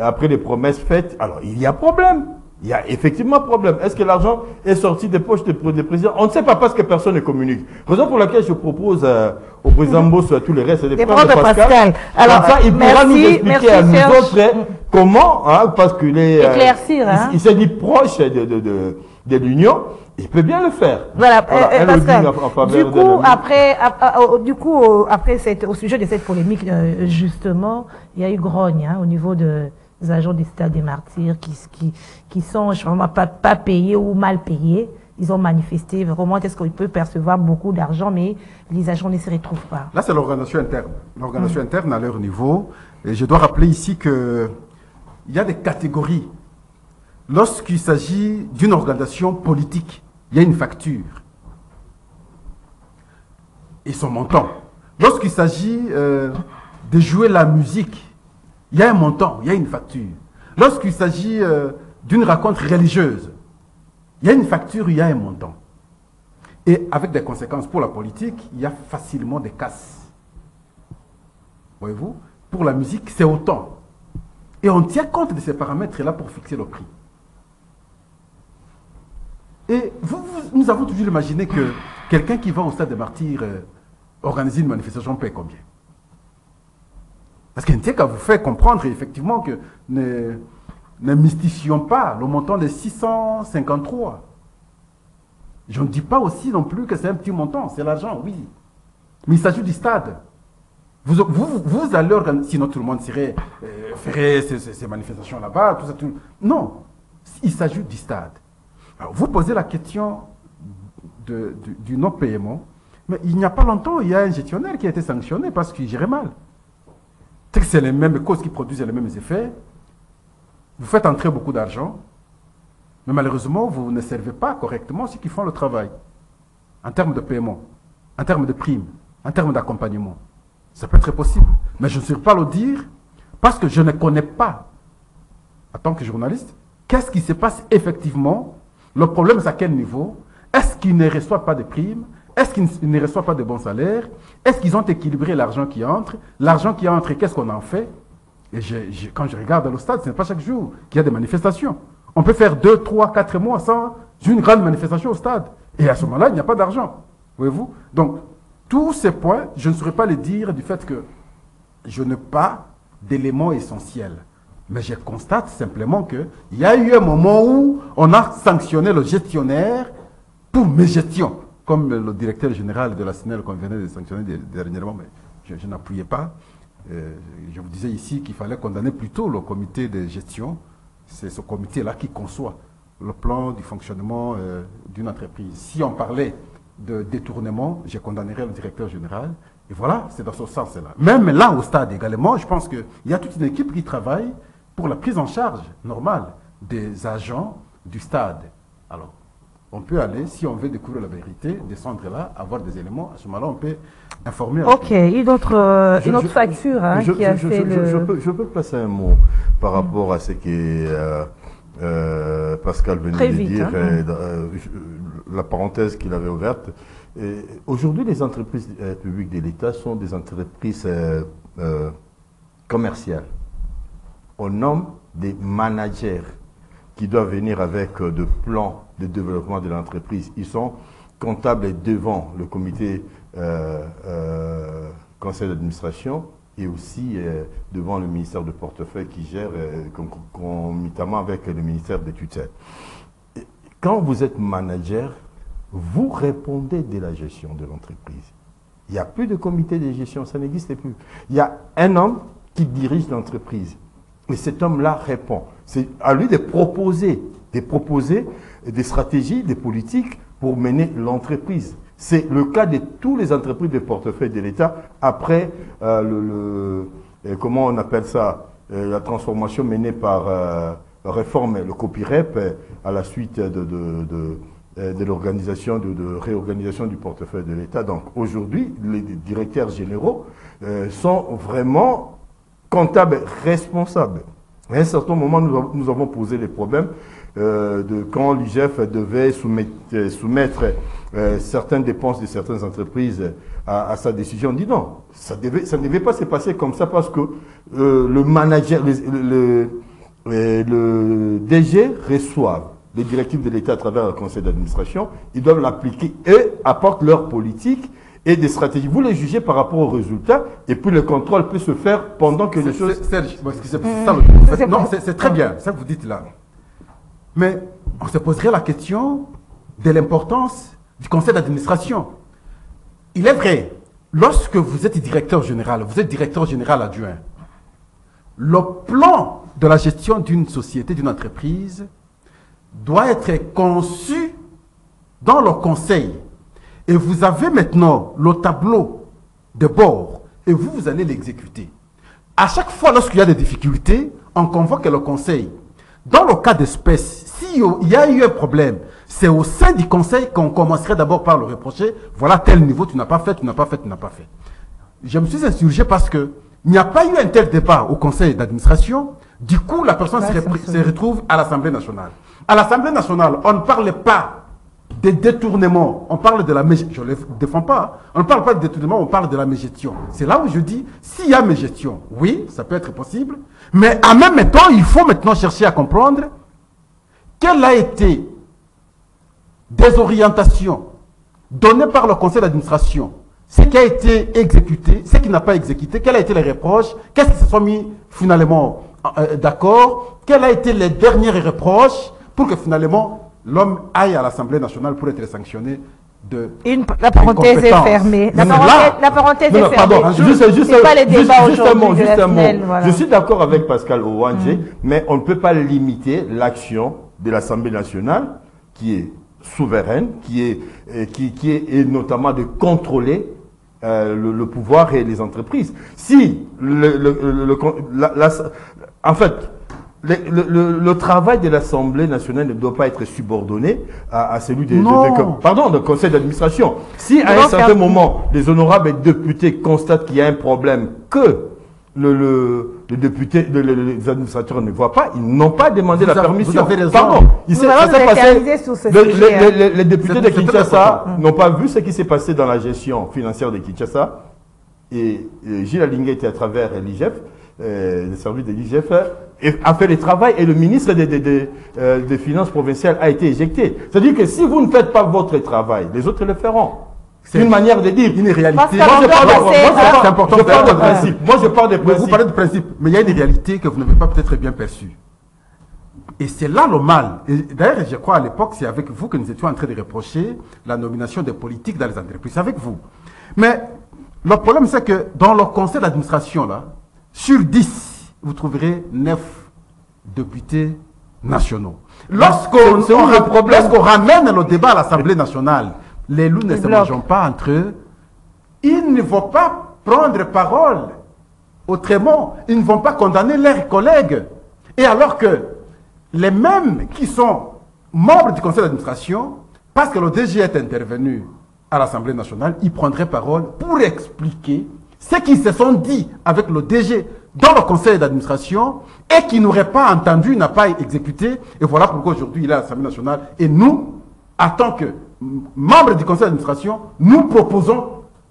après les promesses faites, alors il y a problème. Il y a effectivement problème. Est-ce que l'argent est sorti des poches des présidents? On ne sait pas parce que personne ne communique. Raison pour laquelle je propose au président Bosso et à tous les restes de prendre Pascal. Alors, ça, il pourra nous expliquer à nous autres comment, hein, parce qu'il est, il s'est dit proche de l'Union. Il peut bien le faire. Voilà, Pascal. Du coup, après au sujet de cette polémique, justement, il y a eu grogne au niveau des agents du Stade des Martyrs qui sont vraiment pas payés ou mal payés. Ils ont manifesté. Vraiment, est-ce qu'on peut percevoir beaucoup d'argent, mais les agents ne se retrouvent pas? Là, c'est l'organisation interne. L'organisation interne à leur niveau. Et je dois rappeler ici qu'il y a des catégories. Lorsqu'il s'agit d'une organisation politique, il y a une facture et son montant. Lorsqu'il s'agit de jouer la musique, il y a un montant, il y a une facture. Lorsqu'il s'agit d'une rencontre religieuse, il y a une facture, il y a un montant. Et avec des conséquences pour la politique, il y a facilement des casses. Voyez-vous? Pour la musique, c'est autant. Et on tient compte de ces paramètres-là pour fixer le prix. Et nous avons toujours imaginé que quelqu'un qui va au Stade des Martyrs organiser une manifestation paie combien? Parce qu'il ne tient qu'à vous faire comprendre effectivement que ne mystifions pas le montant de 653. Je ne dis pas aussi non plus que c'est un petit montant, c'est l'argent, oui. Mais il s'agit du stade. Vous allez organiser, sinon tout le monde ferait ces manifestations là-bas, tout ça, tout. Non, il s'agit du stade. Alors, vous posez la question du non-paiement, mais il n'y a pas longtemps, il y a un gestionnaire qui a été sanctionné parce qu'il gérait mal. C'est les mêmes causes qui produisent les mêmes effets. Vous faites entrer beaucoup d'argent, mais malheureusement, vous ne servez pas correctement ceux qui font le travail. En termes de paiement, en termes de primes, en termes d'accompagnement. Ça peut être possible. Mais je ne sais pas le dire parce que je ne connais pas, en tant que journaliste, qu'est-ce qui se passe effectivement. Le problème, c'est à quel niveau? Est-ce qu'ils ne reçoivent pas de primes? Est-ce qu'ils ne reçoivent pas de bons salaires? Est-ce qu'ils ont équilibré l'argent qui entre? L'argent qui entre, qu'est-ce qu'on en fait? Et quand je regarde le stade, ce n'est pas chaque jour qu'il y a des manifestations. On peut faire 2, 3, 4 mois sans une grande manifestation au stade. Et à ce moment-là, il n'y a pas d'argent. Voyez-vous? Donc, tous ces points, je ne saurais pas les dire du fait que je n'ai pas d'éléments essentiels. Mais je constate simplement qu'il y a eu un moment où on a sanctionné le gestionnaire pour mégestion. Comme le directeur général de la SNEL qu'on venait de sanctionner dernièrement, mais je n'appuyais pas. Je vous disais ici qu'il fallait condamner plutôt le comité de gestion. C'est ce comité-là qui conçoit le plan du fonctionnement d'une entreprise. Si on parlait de détournement, je condamnerais le directeur général. Et voilà, c'est dans ce sens-là. Même là, au stade également, je pense qu'il y a toute une équipe qui travaille pour la prise en charge normale des agents du stade. Alors, on peut aller, si on veut découvrir la vérité, descendre là, avoir des éléments. À ce moment-là, on peut informer. Ok, une autre facture qui a fait je peux placer un mot par rapport à ce que Pascal venait de dire, la parenthèse qu'il avait ouverte. Aujourd'hui, les entreprises publiques de l'État sont des entreprises commerciales. On nomme des managers qui doivent venir avec de plans de développement de l'entreprise. Ils sont comptables devant le comité conseil d'administration et aussi devant le ministère de portefeuille qui gère concomitamment avec le ministère des tutelles. Quand vous êtes manager, vous répondez de la gestion de l'entreprise. Il n'y a plus de comité de gestion, ça n'existe plus. Il y a un homme qui dirige l'entreprise. Et cet homme-là répond. C'est à lui de proposer des stratégies, des politiques pour mener l'entreprise. C'est le cas de toutes les entreprises de portefeuille de l'État après comment on appelle ça, la transformation menée par réforme, le COPIREP, à la suite de l'organisation, de réorganisation du portefeuille de l'État. Donc aujourd'hui, les directeurs généraux sont vraiment comptables responsables. À un certain moment, nous avons posé les problèmes de quand l'IGF devait soumettre certaines dépenses de certaines entreprises à sa décision. On dit non, ça ne devait pas se passer comme ça parce que le manager, le DG reçoivent les directives de l'État à travers le conseil d'administration, ils doivent l'appliquer et apportent leur politique et des stratégies. Vous les jugez par rapport aux résultats et puis le contrôle peut se faire pendant que les choses... C'est très bien, ça que vous dites là. Mais on se poserait la question de l'importance du conseil d'administration. Il est vrai, lorsque vous êtes directeur général adjoint, le plan de la gestion d'une société, d'une entreprise, doit être conçu dans le conseil. Et vous avez maintenant le tableau de bord et vous allez l'exécuter. À chaque fois, lorsqu'il y a des difficultés, on convoque le conseil. Dans le cas d'espèce, s'il y a eu un problème, c'est au sein du conseil qu'on commencerait d'abord par le reprocher. Voilà tel niveau, tu n'as pas fait, tu n'as pas fait, tu n'as pas fait. Je me suis insurgé parce qu'il n'y a pas eu un tel débat au conseil d'administration. Du coup, la personne se retrouve à l'Assemblée nationale. À l'Assemblée nationale, on ne parle pas des détournements, on parle de la mégestion. Je ne les défends pas. On ne parle pas de détournement, on parle de la mégestion. C'est là où je dis, s'il y a mégestion, oui, ça peut être possible. Mais en même temps, il faut maintenant chercher à comprendre quelle a été des orientations données par le conseil d'administration, ce qui a été exécuté, ce qui n'a pas exécuté, quels ont été les reproches, qu'est-ce qui se sont mis finalement d'accord, quels ont été les derniers reproches pour que finalement l'homme aille à l'Assemblée nationale pour être sanctionné de la parenthèse est fermée. La parenthèse est fermée. Je suis d'accord avec Pascal Ouandje, mais on ne peut pas limiter l'action de l'Assemblée nationale qui est souveraine, qui est notamment de contrôler le pouvoir et les entreprises. Si en fait, le travail de l'Assemblée nationale ne doit pas être subordonné à celui du conseil d'administration. Si à un certain moment, les honorables députés constatent qu'il y a un problème que les députés, les administrateurs ne voient pas, ils n'ont pas demandé la permission. Vous avez raison. Pardon. Les députés de Kinshasa n'ont pas vu ce qui s'est passé dans la gestion financière de Kinshasa. Et Gilles Alingué était à travers l'IGF, le service de l'IGF, a fait le travail et le ministre des Finances provinciales a été éjecté. C'est-à-dire que si vous ne faites pas votre travail, les autres le feront. C'est une manière de dire. Une réalité. C'est important. Je parle de principe. Moi, je parle de Vous principe. parlez de principe, mais il y a une réalité que vous n'avez pas peut-être bien perçue. Et c'est là le mal. D'ailleurs, je crois à l'époque, c'est avec vous que nous étions en train de reprocher la nomination des politiques dans les entreprises. C'est avec vous. Mais le problème, c'est que dans le conseil d'administration, là, sur 10, vous trouverez 9 députés nationaux. Lorsqu'on ramène le débat à l'Assemblée nationale, les loups ne se mangent pas entre eux. Ils ne vont pas prendre parole. Autrement, ils ne vont pas condamner leurs collègues. Et alors que les mêmes qui sont membres du conseil d'administration, parce que le DG est intervenu à l'Assemblée nationale, ils prendraient parole pour expliquer ce qu'ils se sont dit avec le DG dans le conseil d'administration et qui n'aurait pas entendu, n'a pas exécuté. Et voilà pourquoi aujourd'hui il est à l'Assemblée nationale. Et nous, en tant que membres du conseil d'administration, nous proposons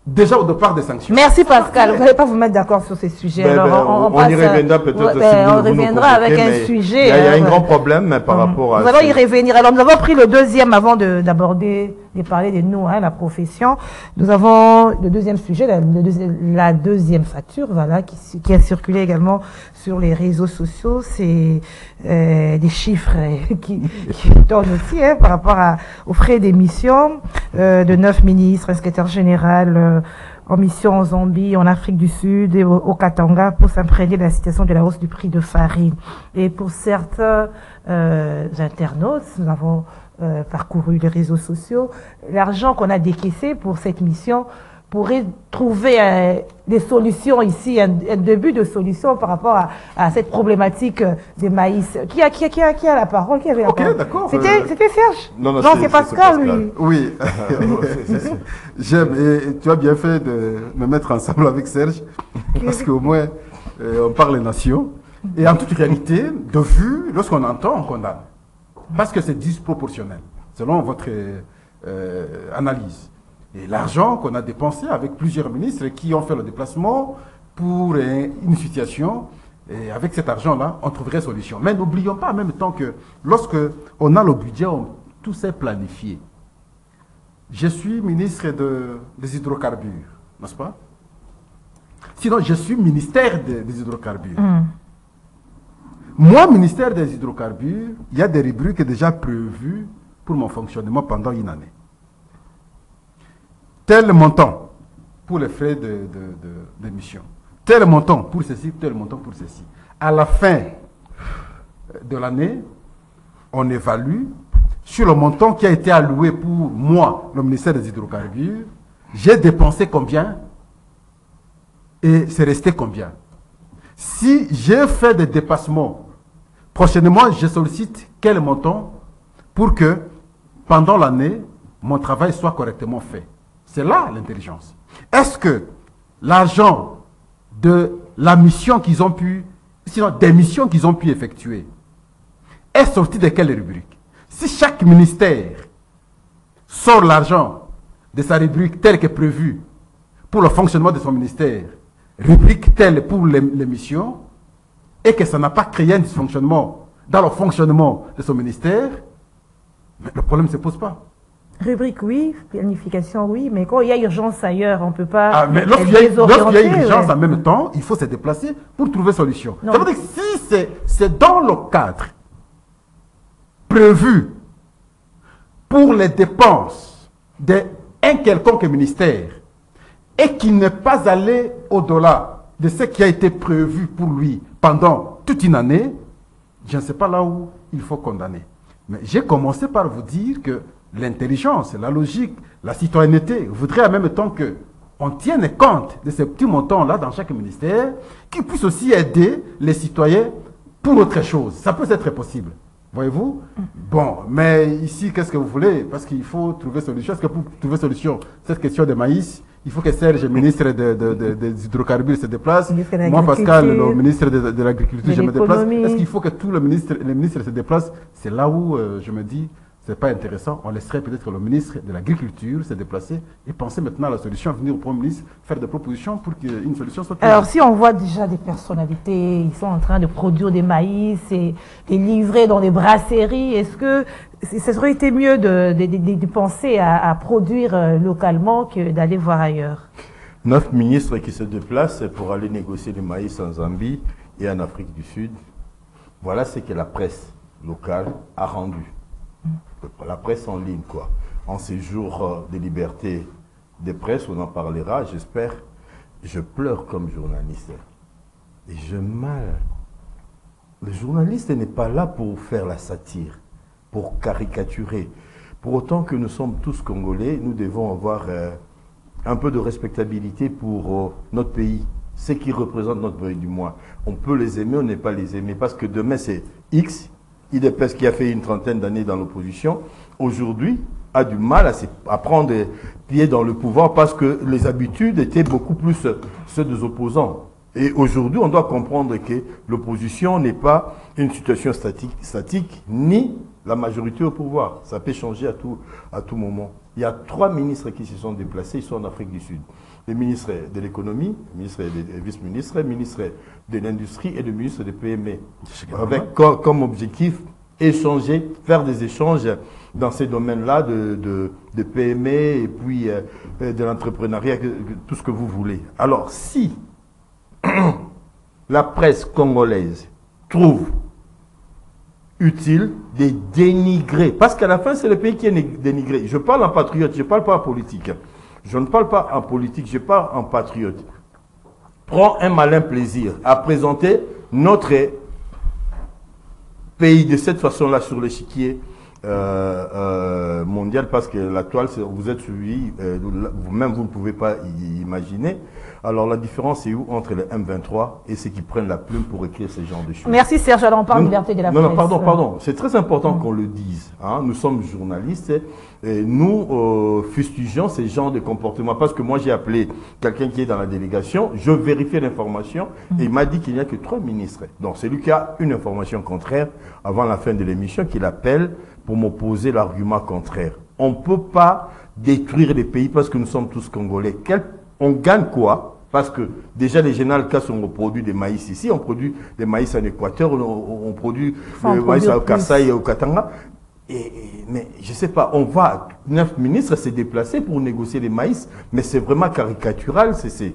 déjà au départ des sanctions. Merci Pascal. Vous n'allez pas vous mettre d'accord sur ces sujets. On y reviendra peut-être. On reviendra avec un sujet. Il y a un grand problème par rapport à... Nous allons y revenir. Alors nous avons pris le deuxième avant d'aborder, de parler de nous, la profession. Nous avons le deuxième sujet, la deuxième facture, voilà, qui a circulé également sur les réseaux sociaux. C'est des chiffres qui tournent aussi par rapport aux frais d'émission de 9 ministres, un secrétaire général en mission en Zambie, en Afrique du Sud et au Katanga pour s'imprégner de la situation de la hausse du prix de farine. Et pour certains internautes, nous avons parcouru les réseaux sociaux, l'argent qu'on a décaissé pour cette mission pourrait trouver des solutions ici, un début de solution par rapport à cette problématique des maïs. Qui a la parole? Qui avait la parole? Ok, d'accord. C'était Serge? Non, c'est Pascal, lui. Oui. J'aime. Et tu as bien fait de me mettre ensemble avec Serge, parce qu'au moins, on parle les nations. Et en toute réalité, de vue, lorsqu'on entend, on condamne. Parce que c'est disproportionnel, selon votre analyse. Et l'argent qu'on a dépensé avec plusieurs ministres qui ont fait le déplacement pour une situation, et avec cet argent-là, on trouverait solution. Mais n'oublions pas en même temps que lorsque on a le budget, tout s'est planifié. Je suis ministre des hydrocarbures, n'est-ce pas? Sinon, je suis ministère des hydrocarbures. Moi, ministère des hydrocarbures, il y a des rubriques déjà prévues pour mon fonctionnement pendant une année. Tel montant pour les frais de mission. Tel montant pour ceci, tel montant pour ceci. À la fin de l'année, on évalue sur le montant qui a été alloué pour moi, le ministère des hydrocarbures, j'ai dépensé combien et c'est resté combien. Si j'ai fait des dépassements, prochainement, je sollicite quel montant pour que pendant l'année, mon travail soit correctement fait. C'est là l'intelligence. Est-ce que l'argent de la mission qu'ils ont pu, sinon des missions qu'ils ont pu effectuer, est sorti de quelle rubrique? Si chaque ministère sort l'argent de sa rubrique telle que prévue pour le fonctionnement de son ministère, rubrique telle pour les missions, et que ça n'a pas créé un dysfonctionnement dans le fonctionnement de son ministère, mais le problème ne se pose pas. Rubrique oui, planification oui, mais quand il y a urgence ailleurs, on ne peut pas. Ah, mais lorsqu'il y a urgence en même temps, il faut se déplacer pour trouver solution. Ça veut dire que si c'est dans le cadre prévu pour les dépenses d'un quelconque ministère et qui n'est pas allé au-delà de ce qui a été prévu pour lui pendant toute une année, je ne sais pas là où il faut condamner. Mais j'ai commencé par vous dire que l'intelligence, la logique, la citoyenneté voudrait en même temps qu'on tienne compte de ces petits montants-là dans chaque ministère qui puissent aussi aider les citoyens pour autre chose. Ça peut être possible. Voyez-vous? Bon, mais ici, qu'est-ce que vous voulez? Parce qu'il faut trouver solution. Est-ce que pour trouver solution, cette question de maïs, il faut que Serge, ministre des hydrocarbures, se déplace. Moi, Pascal, le ministre de l'Agriculture, je me déplace. Est-ce qu'il faut que tous les ministres se déplacent? C'est là où je me dis, c'est pas intéressant. On laisserait peut-être le ministre de l'Agriculture se déplacer et penser maintenant à la solution, venir au Premier ministre, faire des propositions pour qu'une solution soit trouvée. Alors, si on voit déjà des personnalités, ils sont en train de produire des maïs et les livrer dans des brasseries, est-ce que ça aurait été mieux de penser à produire localement que d'aller voir ailleurs? 9 ministres qui se déplacent pour aller négocier le maïs en Zambie et en Afrique du Sud. Voilà ce que la presse locale a rendu. La presse en ligne, quoi. En ces jours de liberté des presses, on en parlera, j'espère. Je pleure comme journaliste. Et je mal. Le journaliste n'est pas là pour faire la satire, pour caricaturer. Pour autant que nous sommes tous Congolais, nous devons avoir un peu de respectabilité pour notre pays. Ce qui représente notre pays, du moins. On peut les aimer, on n'est pas les aimer. Parce que demain, c'est X. IDPS qui a fait une trentaine d'années dans l'opposition, aujourd'hui a du mal à prendre pied dans le pouvoir parce que les habitudes étaient beaucoup plus ceux des opposants. Et aujourd'hui, on doit comprendre que l'opposition n'est pas une situation statique, ni la majorité au pouvoir. Ça peut changer à tout moment. Il y a 3 ministres qui se sont déplacés, ils sont en Afrique du Sud. Le ministre de l'économie, le ministre des vice-ministres, le ministre de l'industrie et le ministre des PME. Avec comme objectif échanger, faire des échanges dans ces domaines-là de PME et puis de l'entrepreneuriat, tout ce que vous voulez. Alors, si la presse congolaise trouve utile de dénigrer, parce qu'à la fin, c'est le pays qui est dénigré. Je parle en patriote, je ne parle pas en politique. Je ne parle pas en politique, je parle en patriote. Prends un malin plaisir à présenter notre pays de cette façon-là sur l'échiquier mondial, parce que la toile, vous êtes suivi, vous-même vous ne pouvez pas imaginer. Alors la différence est où entre le M23 et ceux qui prennent la plume pour écrire ce genre de choses? Merci Serge, alors on parle de liberté de la presse. Non, pardon. C'est très important qu'on le dise. Hein. Nous sommes journalistes et nous fustigeons ces genres de comportements. Parce que moi j'ai appelé quelqu'un qui est dans la délégation, je vérifiais l'information et il m'a dit qu'il n'y a que 3 ministres. Donc c'est lui qui a une information contraire avant la fin de l'émission qu'il appelle pour m'opposer l'argument contraire. On ne peut pas détruire les pays parce que nous sommes tous Congolais. On gagne quoi? Parce que déjà les générales Casse ont produit des maïs ici, on produit des maïs en Équateur, on produit des maïs au Kasaï et au Katanga. Mais je ne sais pas, on va, 9 ministres s'est déplacé pour négocier les maïs, mais c'est vraiment caricatural, c'est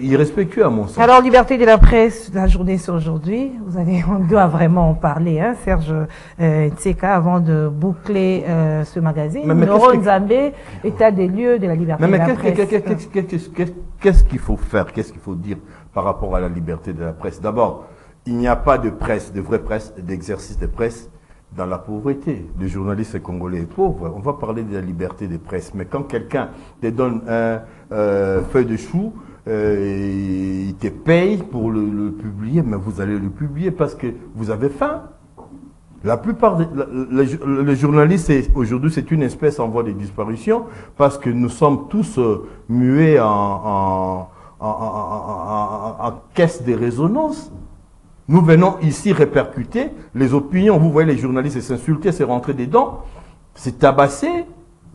irrespectueux à mon sens. Alors, liberté de la presse, la journée c'est aujourd'hui. On doit vraiment en parler, hein, Serge Tseka, avant de boucler ce magazine. Noro Nzambe, état des lieux de la liberté de la presse. Qu'est-ce qu'il faut faire, qu'est-ce qu'il faut dire par rapport à la liberté de la presse? D'abord, il n'y a pas de presse, de vraie presse, d'exercice de presse dans la pauvreté. Les journalistes congolais est pauvre. On va parler de la liberté de presse. Mais quand quelqu'un te donne un feuille de chou, il te paye pour le publier, mais vous allez le publier parce que vous avez faim. La plupart les journalistes, aujourd'hui, c'est une espèce en voie de disparition parce que nous sommes tous muets en caisse de résonance. Nous venons ici répercuter les opinions. Vous voyez les journalistes s'insulter, se rentrer dedans, se tabasser,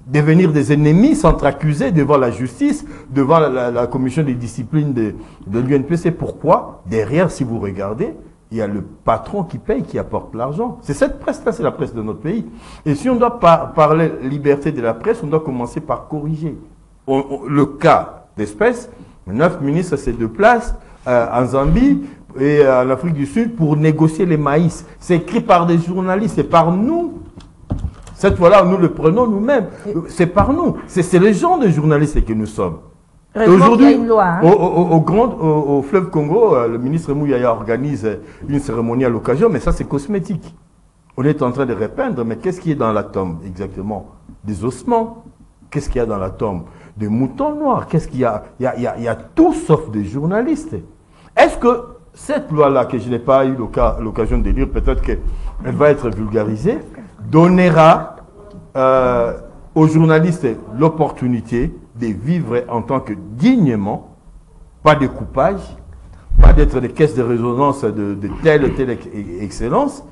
devenir des ennemis, s'entre-accuser devant la justice, devant la commission des disciplines de l'UNPC. Pourquoi? Derrière, si vous regardez, il y a le patron qui paye, qui apporte l'argent. C'est cette presse-là, c'est la presse de notre pays. Et si on doit parler liberté de la presse, on doit commencer par corriger. Le cas d'espèce, 9 ministres se déplacent en Zambie et en Afrique du Sud pour négocier les maïs. C'est écrit par des journalistes, c'est par nous. Cette fois-là, nous le prenons nous-mêmes. C'est par nous. C'est les gens de journalistes que nous sommes. Aujourd'hui, au fleuve Congo, le ministre Mouyaya organise une cérémonie à l'occasion, mais ça c'est cosmétique. On est en train de repeindre, mais qu'est-ce qui est dans la tombe exactement? Des ossements. Qu'est-ce qu'il y a dans la tombe? Des moutons noirs. Qu'est-ce qu'il y a? Il y a tout sauf des journalistes. Est-ce que cette loi-là, que je n'ai pas eu l'occasion de lire, peut-être qu'elle va être vulgarisée, donnera aux journalistes l'opportunité de vivre en tant que dignement, pas de coupage, pas d'être des caisses de résonance de telle ou telle excellence,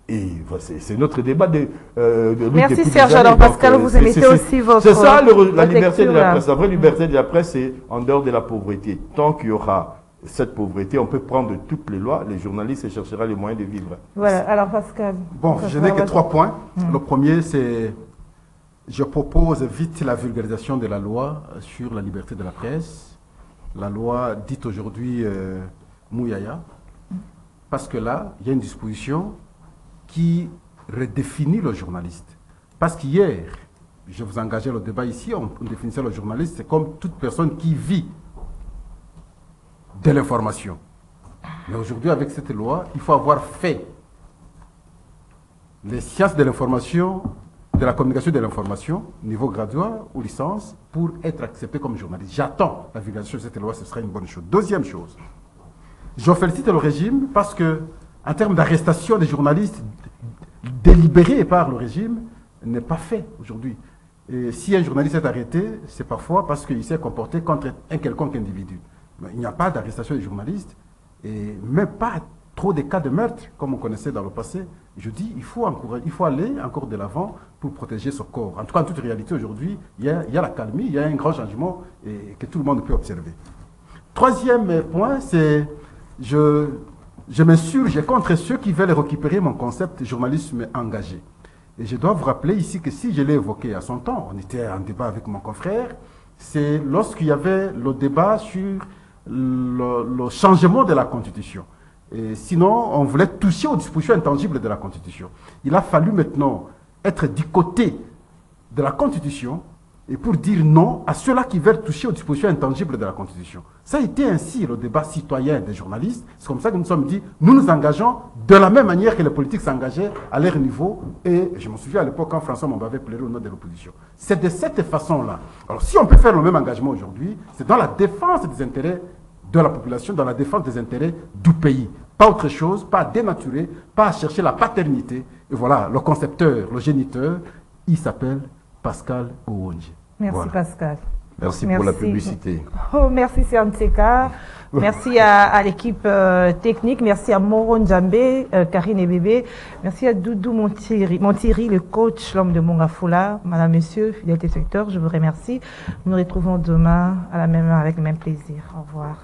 Et c'est notre débat de merci Serge. Alors Pascal, vous émettez aussi votre... C'est ça la liberté de la presse. La vraie Mm-hmm. liberté de la presse, c'est en dehors de la pauvreté. Tant qu'il y aura cette pauvreté, on peut prendre toutes les lois, les journalistes chercheront les moyens de vivre. Voilà, alors Pascal. Bon, je n'ai que 3 points. Le premier, c'est, je propose vite la vulgarisation de la loi sur la liberté de la presse. La loi dite aujourd'hui Mouyaya. Parce que là, il y a une disposition qui redéfinit le journaliste. Parce qu'hier, je vous engageais le débat ici, on définissait le journaliste, c'est comme toute personne qui vit de l'information. Mais aujourd'hui, avec cette loi, il faut avoir fait les sciences de l'information, de la communication de l'information, niveau graduat ou licence, pour être accepté comme journaliste. J'attends la vulgarisation de cette loi, ce sera une bonne chose. Deuxième chose, je félicite le régime parce que, en termes d'arrestation des journalistes délibérés par le régime, n'est pas fait aujourd'hui. Et si un journaliste est arrêté, c'est parfois parce qu'il s'est comporté contre un quelconque individu. Mais il n'y a pas d'arrestation des journalistes, et même pas trop de cas de meurtre, comme on connaissait dans le passé. Je dis, il faut aller encore de l'avant pour protéger ce corps. En tout cas, en toute réalité, aujourd'hui, il y a la calmie, il y a un grand changement que tout le monde peut observer. Troisième point, c'est... Je m'insurge contre ceux qui veulent récupérer mon concept journalisme engagé. Et je dois vous rappeler ici que si je l'ai évoqué à son temps, on était en débat avec mon confrère, c'est lorsqu'il y avait le débat sur le changement de la Constitution. Et sinon, on voulait toucher aux dispositions intangibles de la Constitution. Il a fallu maintenant être du côté de la Constitution et pour dire non à ceux-là qui veulent toucher aux dispositions intangibles de la Constitution. Ça a été ainsi le débat citoyen des journalistes. C'est comme ça que nous sommes dit, nous nous engageons de la même manière que les politiques s'engageaient à leur niveau. Et je me souviens à l'époque quand François Momba avait plaidé au nom de l'opposition. C'est de cette façon-là. Alors si on peut faire le même engagement aujourd'hui, c'est dans la défense des intérêts de la population, dans la défense des intérêts du pays. Pas autre chose, pas à dénaturer, pas à chercher la paternité. Et voilà, le concepteur, le géniteur, il s'appelle Pascal Ouonje. Merci voilà. Pascal. Merci pour la publicité. Oh, merci Siantseka. Merci à l'équipe technique. Merci à Moron Djambé, Karine et Bébé. Merci à Doudou Montiri, le coach, l'homme de Mongafula. Madame, Monsieur, fidélité secteur, je vous remercie. Nous nous retrouvons demain à la même heure avec le même plaisir. Au revoir.